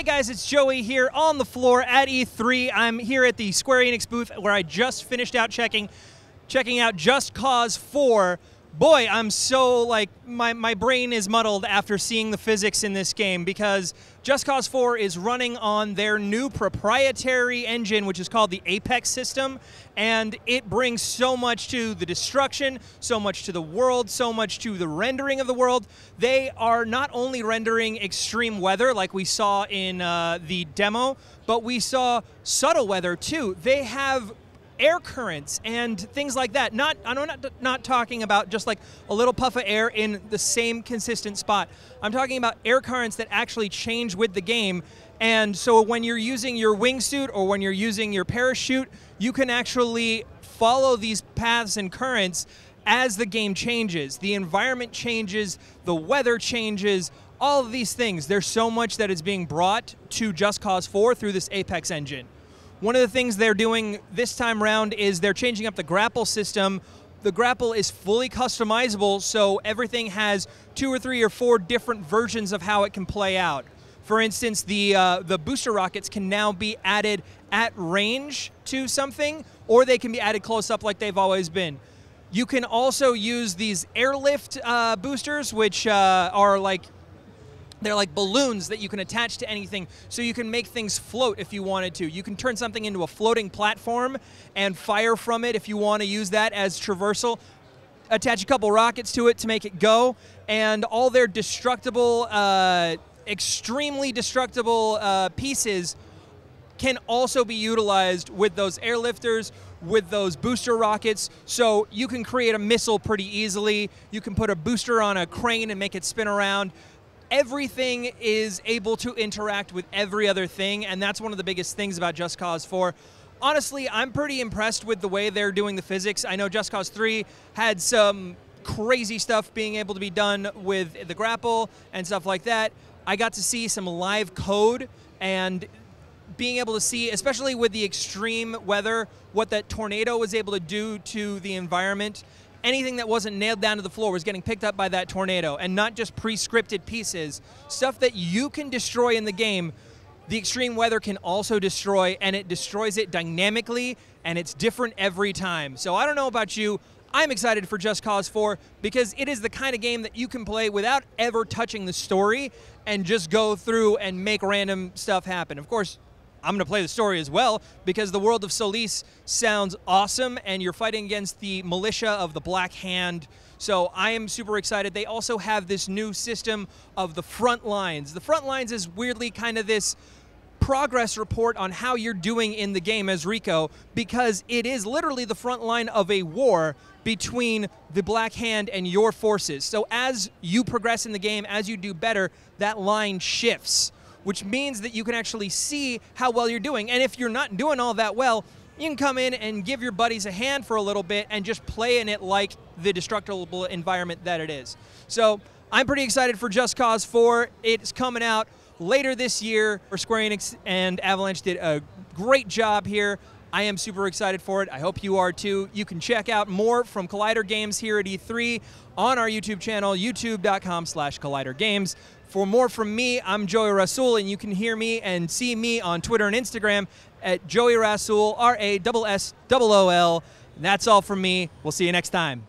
guys, it's Joey here on the floor at E3. I'm here at the Square Enix booth where I just finished out checking out Just Cause 4. Boy, I'm so, like, my brain is muddled after seeing the physics in this game because Just Cause 4 is running on their new proprietary engine, which is called the Apex system, and it brings so much to the destruction, so much to the world, so much to the rendering of the world. They are not only rendering extreme weather like we saw in the demo, but we saw subtle weather too. They have air currents and things like that. I'm not talking about just like a little puff of air in the same consistent spot. I'm talking about air currents that actually change with the game. And so when you're using your wingsuit or when you're using your parachute, you can actually follow these paths and currents as the game changes. The environment changes, the weather changes, all of these things. There's so much that is being brought to Just Cause 4 through this Apex engine. One of the things they're doing this time around is they're changing up the grapple system. The grapple is fully customizable, so everything has 2 or 3 or 4 different versions of how it can play out. For instance, the booster rockets can now be added at range to something, or they can be added close up like they've always been. You can also use these airlift boosters, which are like, they're like balloons that you can attach to anything, so you can make things float if you wanted to. You can turn something into a floating platform and fire from it if you want to use that as traversal. Attach a couple rockets to it to make it go, and all their destructible, extremely destructible pieces can also be utilized with those airlifters, with those booster rockets, so you can create a missile pretty easily. You can put a booster on a crane and make it spin around. Everything is able to interact with every other thing, and that's one of the biggest things about Just Cause 4. Honestly, I'm pretty impressed with the way they're doing the physics. I know Just Cause 3 had some crazy stuff being able to be done with the grapple and stuff like that. I got to see some live code and being able to see, especially with the extreme weather, what that tornado was able to do to the environment. Anything that wasn't nailed down to the floor was getting picked up by that tornado, and not just pre-scripted pieces. Stuff that you can destroy in the game, the extreme weather can also destroy, and it destroys it dynamically, and it's different every time. So I don't know about you, I'm excited for Just Cause 4 because it is the kind of game that you can play without ever touching the story and just go through and make random stuff happen. Of course, I'm going to play the story as well because the world of Solis sounds awesome, and you're fighting against the militia of the Black Hand. So I am super excited. They also have this new system of the front lines. The front lines is weirdly kind of this progress report on how you're doing in the game as Rico, because it is literally the front line of a war between the Black Hand and your forces. So as you progress in the game, as you do better, that line shifts, which means that you can actually see how well you're doing. And if you're not doing all that well, you can come in and give your buddies a hand for a little bit and just play in it like the destructible environment that it is. So I'm pretty excited for Just Cause 4. It's coming out later this year. Square Enix and Avalanche did a great job here. I am super excited for it. I hope you are too. You can check out more from Collider Games here at E3 on our YouTube channel, youtube.com/ColliderGames. For more from me, I'm Joey Rassool, and you can hear me and see me on Twitter and Instagram at Joey Rassool, RASSOOL. That's all from me. We'll see you next time.